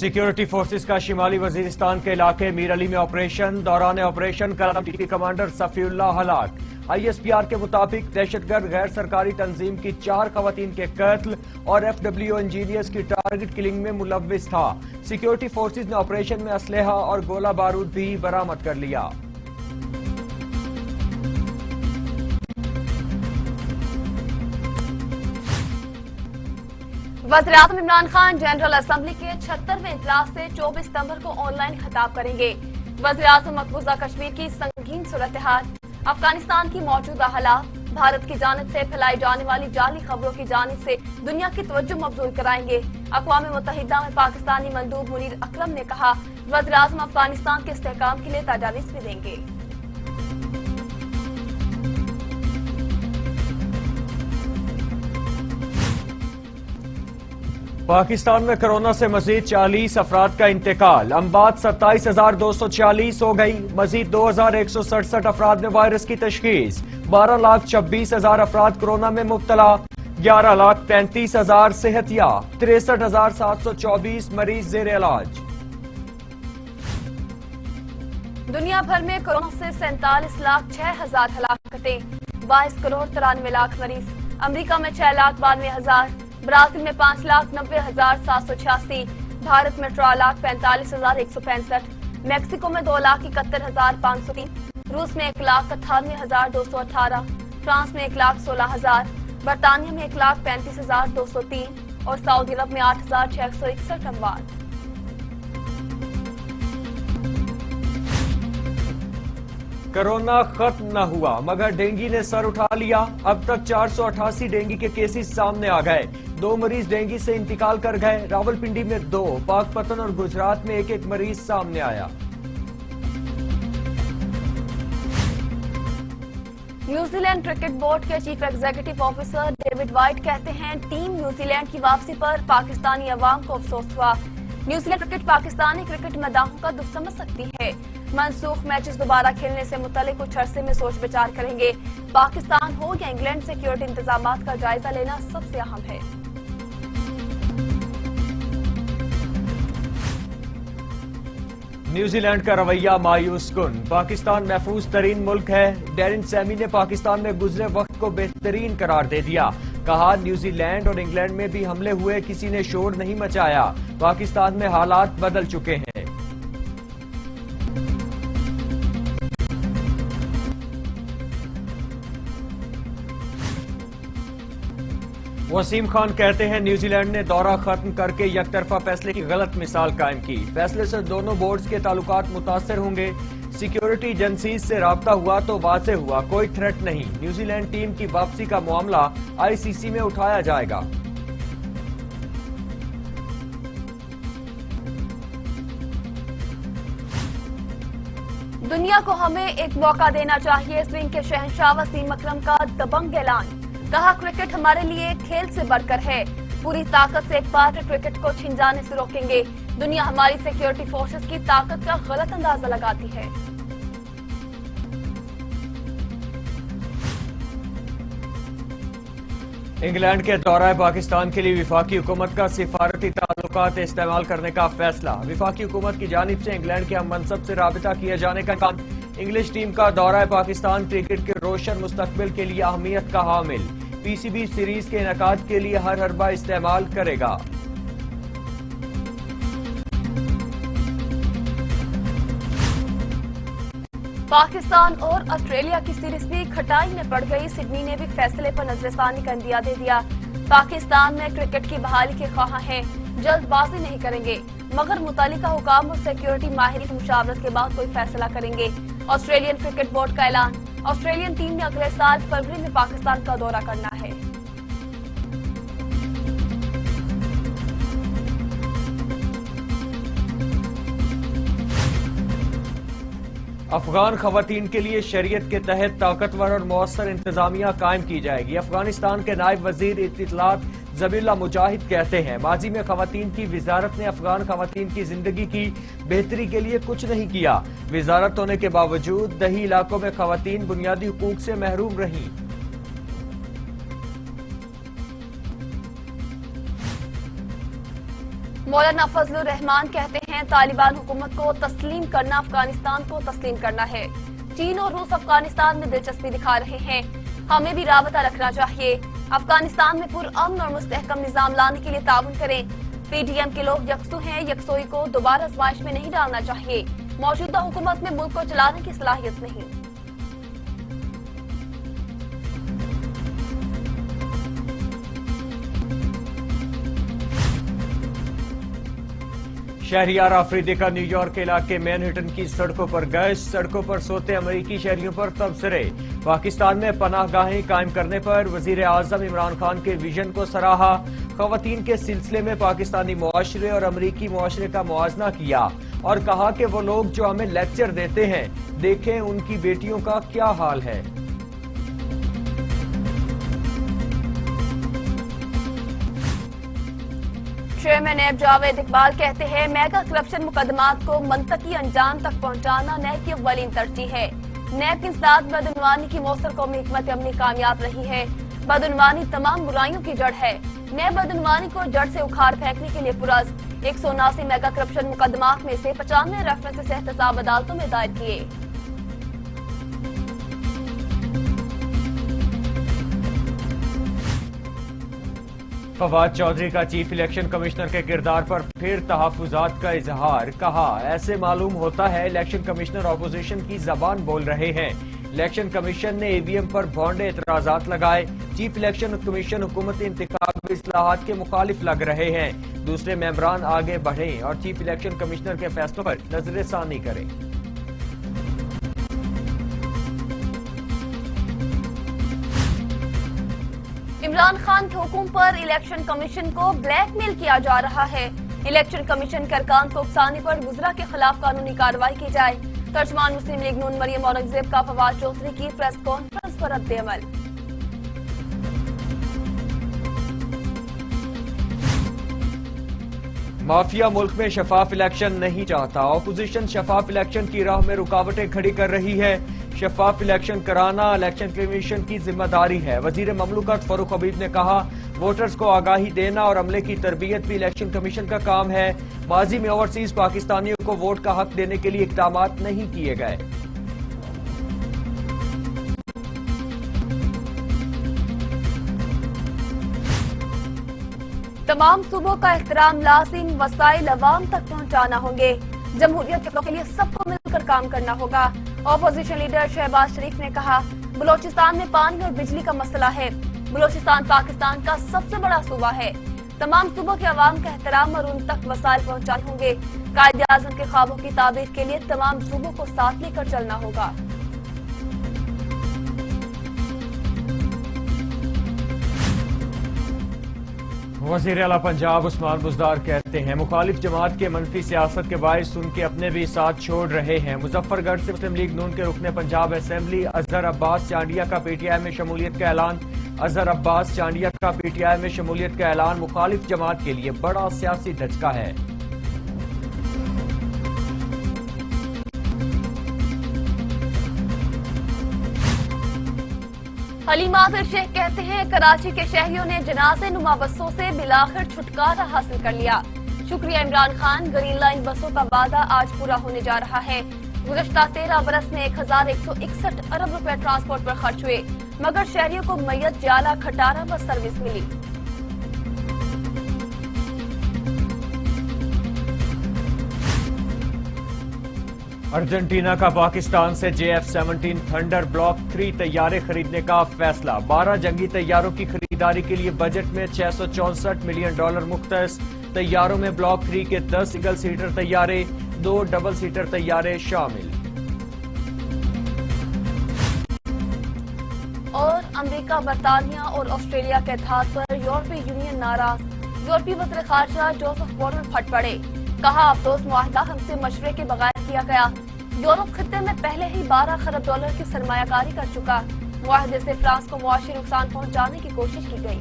Security forces का शिमाली वजीरिस्तान के इलाके मीर अली में ऑपरेशन। दौरान ऑपरेशन कराची कमांडर सफीउल्लाह हलाक। ISPR के मुताबिक दहशतगर्द गैर सरकारी तंजीम की 4 खवातीन के कत्ल और FWO इंजीनियर्स की टारगेट किलिंग में मुलव्विस था। सिक्योरिटी फोर्सेस ने ऑपरेशन में असलहा और गोला बारूद भी बरामद कर लिया। वज़ीर-ए-आज़म इमरान खान जनरल असेंबली के 76वें इजलास से 24 सितंबर को ऑनलाइन खिताब करेंगे। वज़ीर-ए-आज़म मकबूजा कश्मीर की संगीन सूरत-ए-हाल, अफगानिस्तान की मौजूदा हालात, भारत की जानिब से फैलाई जाने वाली जाली खबरों की जानिब से दुनिया की तवज्जो मबजूल कराएंगे। अक़वाम मुत्तहिदा में पाकिस्तानी मंदूब मुनीर अकरम ने कहा, वज़ीर-ए-आज़म अफगानिस्तान के इस्तेहकाम के लिए तजावीज़ भी देंगे। पाकिस्तान में कोरोना से मजीद 40 अफराद का इंतकाल। अम्बात 27,246 हो गई। मजीद 2,167 अफराद में वायरस की तशखीस। 12,26,000 अफराद कोरोना में मुब्तला। 11,35,000 सेहतियाब। 63,724 मरीज जेर इलाज। दुनिया भर में कोरोना से 47,06,000 हलाकतें। 22 करोड़ 93 लाख मरीज। अमरीका में 6,92,000। ब्राजील में 5,90,786। भारत में 4,45,165। मैक्सिको में 2,71,503। रूस में 1,98,218। फ्रांस में 1,16,000। बरतानिया में 1,35,203 और सऊदी अरब में 8,661 अमवात। कोरोना खत्म न हुआ मगर डेंगू ने सर उठा लिया। अब तक 488 डेंगू के केसेस सामने आ गए। 2 मरीज डेंगू से इंतकाल कर गए। रावलपिंडी में 2, पाकपतन और गुजरात में 1-1 मरीज सामने आया। न्यूजीलैंड क्रिकेट बोर्ड के chief executive officer David white कहते हैं, टीम न्यूजीलैंड की वापसी पर पाकिस्तानी अवाम को अफसोस हुआ। न्यूजीलैंड क्रिकेट पाकिस्तानी क्रिकेट मदाहों का दुख समझ सकती है। मनसूख मैचेस दोबारा खेलने से मुतालिक कुछ अरसे में सोच विचार करेंगे। पाकिस्तान हो या इंग्लैंड, सिक्योरिटी इंतजामात का जायजा लेना सबसे अहम है। न्यूजीलैंड का रवैया मायूस कुन। पाकिस्तान महफूज तरीन मुल्क है। डैरिन सैमी ने पाकिस्तान में गुजरे वक्त को बेहतरीन करार दे दिया। कहा, न्यूजीलैंड और इंग्लैंड में भी हमले हुए, किसी ने शोर नहीं मचाया। पाकिस्तान में हालात बदल चुके हैं। वसीम खान कहते हैं, न्यूजीलैंड ने दौरा खत्म करके यकतरफा फैसले की गलत मिसाल कायम की। फैसले से दोनों बोर्ड्स के ताल्लुकात मुतासर होंगे। सिक्योरिटी एजेंसीज से राब्ता हुआ तो वाज़ेह हुआ, कोई थ्रेट नहीं। न्यूजीलैंड टीम की वापसी का मामला ICC में उठाया जाएगा। दुनिया को हमें एक मौका देना चाहिए। स्विंग के शहंशाह वसीम अकरम का दबंग ऐलान। कहा, क्रिकेट हमारे लिए खेल से बढ़कर है। पूरी ताकत से एक बार क्रिकेट को छिन जाने से रोकेंगे। दुनिया हमारी सिक्योरिटी फोर्सेस की ताकत का गलत अंदाजा लगाती है। इंग्लैंड के दौरा पाकिस्तान के लिए विफाकी हुकूमत का सिफारती ताल्लुकात इस्तेमाल करने का फैसला। विफाकी हुकूमत की जानिब से इंग्लैंड के हम मनसब से राबिता किए जाने का काम। इंग्लिश टीम का दौरा पाकिस्तान क्रिकेट के रोशन मुस्तकबिल के लिए अहमियत का हामिल। PCB सीरीज के इनेकाद के लिए हर हरबा इस्तेमाल करेगा। पाकिस्तान और ऑस्ट्रेलिया की सीरीज भी खटाई में पड़ गई। सिडनी ने भी फैसले पर नजरसानी का इंदिया दे दिया। पाकिस्तान में क्रिकेट की बहाली के ख्वाह हैं, जल्दबाजी नहीं करेंगे मगर मुतालिका हुकाम और सिक्योरिटी माहिरीन की मुशावरत के बाद कोई फैसला करेंगे। ऑस्ट्रेलियन क्रिकेट बोर्ड का ऐलान, ऑस्ट्रेलियन टीम ने अगले साल फरवरी में पाकिस्तान का दौरा करना है। अफगान खवातीन के लिए शरीयत के तहत ताकतवर और मौसर इंतजामिया कायम की जाएगी। अफगानिस्तान के नायब वजीर इत्तलात ज़बीउल्लाह मुजाहिद कहते हैं, माजी में खवातीन की विजारत ने अफगान खवातीन की जिंदगी की बेहतरी के लिए कुछ नहीं किया। विजारत होने के बावजूद दही इलाकों में खवातीन बुनियादी हुकूक से महरूम रहीं। مولانا فضل الرحمان کہتے ہیں طالبان حکومت کو تسلیم کرنا افغانستان کو تسلیم کرنا ہے۔ چین اور روس افغانستان میں دلچسپی دکھا رہے ہیں، ہمیں بھی رابطہ رکھنا چاہیے۔ افغانستان میں پرامن اور مستحکم نظام لانے کے لیے تعاون کریں۔ پی ڈی ایم کے لوگ یکسو ہیں، یکسوئی کو دوبارہ آزمائش میں نہیں ڈالنا چاہیے۔ موجودہ حکومت میں ملک کو چلانے کی صلاحیت نہیں۔ شہریار آفریدی کا نیو یارک علاقے مین ہٹن کی سڑکوں پر گیس، سڑکوں پر سوتے امریکی شہریوں پر تبصرے۔ پاکستان میں پناہ گاہیں قائم کرنے پر وزیر اعظم عمران خان کے ویژن کو سراہا۔ خواتین کے سلسلے میں پاکستانی معاشرے اور امریکی معاشرے کا موازنہ کیا اور کہا کہ وہ لوگ جو ہمیں لیکچر دیتے ہیں، دیکھیں ان کی بیٹیوں کا کیا حال ہے۔ چیئرمین نیب جاوید اقبال کہتے ہیں میگا کرپشن مقدمات کو منطقی انجام تک پہنچانا نیب کی اولین ترجیح ہے۔ نیب کی انسداد بدعنوانی کی مؤثر قومی حکمت عملی کامیاب رہی ہے۔ بدعنوانی تمام برائیوں کی جڑ ہے۔ نیب بدعنوانی کو جڑ سے اکھاڑ پھینکنے کے لیے پرعزم 179 میگا کرپشن مقدمات میں سے 95 ریفرنسز احتساب عدالتوں میں دائر کیے۔ فواد چودھری کا چیف الیکشن کمشنر کے کردار پر پھر تحفظات کا اظہار، کہا ایسے معلوم ہوتا ہے الیکشن کمشنر اپوزیشن کی زبان بول رہے ہیں۔ الیکشن کمیشن نے ای وی ایم پر بھونڈے اعتراضات لگائے۔ چیف الیکشن کمیشن حکومتی انتخابی اصلاحات کے مخالف لگ رہے ہیں۔ دوسرے ممبران آگے بڑھیں اور چیف الیکشن کمشنر کے فیصلوں پر نظر ثانی کریں۔ عمران خان کے حکم پر الیکشن کمیشن کو بلیک میل کیا جا رہا ہے۔ الیکشن کمیشن کے ارکان کو اکسانے پر وزراء کے خلاف قانونی کارروائی کی جائے۔ ترجمان مسلم لیگ نون مریم اورنگزیب کا فواد چودھری کی پریس کانفرنس پر رد عمل۔ مافیا ملک میں شفاف الیکشن نہیں چاہتا، اپوزیشن شفاف الیکشن کی راہ میں رکاوٹیں کھڑی کر رہی ہے۔ شفاف الیکشن کرانا الیکشن کمیشن کی ذمہ داری ہے۔ وزیر مملکت فاروق حبیب نے کہا ووٹرز کو آگاہی دینا اور عملے کی تربیت بھی الیکشن کمیشن کا کام ہے۔ ماضی میں اوورسیز پاکستانیوں کو ووٹ کا حق دینے کے لیے اقدامات نہیں کیے گئے۔ تمام صوبوں کا احترام لازم، وسائل عوام تک پہنچانا ہوں گے۔ جمہوریت کے لیے سب کو مل کر کام کرنا ہوگا۔ اپوزیشن لیڈر شہباز شریف نے کہا بلوچستان میں پانی اور بجلی کا مسئلہ ہے۔ بلوچستان پاکستان کا سب سے بڑا صوبہ ہے۔ تمام صوبوں کے عوام کا احترام اور ان تک وسائل پہنچانے ہوں گے۔ قائد اعظم کے خوابوں کی تعبیر کے لیے تمام صوبوں کو ساتھ لے کر چلنا ہوگا۔ وزیر اعلیٰ پنجاب عثمان بزدار کہتے ہیں مخالف جماعت کے منفی سیاست کے باعث ان کے اپنے بھی ساتھ چھوڑ رہے ہیں۔ مظفر گڑھ سے مسلم لیگ نون کے رکن پنجاب اسمبلی اظہر عباس چانڈیا کا پی ٹی آئی میں شمولیت کا اعلان۔ اظہر عباس چانڈیا کا پی ٹی آئی میں شمولیت کا اعلان مخالف جماعت کے لیے بڑا سیاسی دھچکا ہے۔ حلیم عادل شیخ کہتے ہیں کراچی کے شہریوں نے جنازے نما بسوں سے بالآخر چھٹکارا حاصل کر لیا۔ شکریہ عمران خان، گرین لائن بسوں کا وعدہ آج پورا ہونے جا رہا ہے۔ گزشتہ 13 برس میں 1161 ارب روپے ٹرانسپورٹ پر خرچ ہوئے، مگر شہریوں کو میت جالہ کھٹارا بس سروس ملی۔ ارجنٹینا کا پاکستان سے JF-17 تھنڈر بلاک 3 طیارے خریدنے کا فیصلہ۔ 12 جنگی طیاروں کی خریداری کے لیے بجٹ میں $664 ملین مختص۔ طیاروں میں بلاک 3 کے 10 سنگل سیٹر طیارے، 2 ڈبل سیٹر طیارے شامل۔ اور امریکہ، برطانیہ اور آسٹریلیا کے اتحاد پر یورپی یونین ناراض۔ یورپی وزیر خارجہ جوزف بورل پھٹ پڑے، کہا افسوس معاہدہ ہم سے مشورے کے بغیر کیا گیا۔ یورپ خطے میں پہلے ہی $12 خرب کی سرمایہ کاری کر چکا۔ معاہدے سے فرانس کو معاشی نقصان پہنچانے کی کوشش کی گئی۔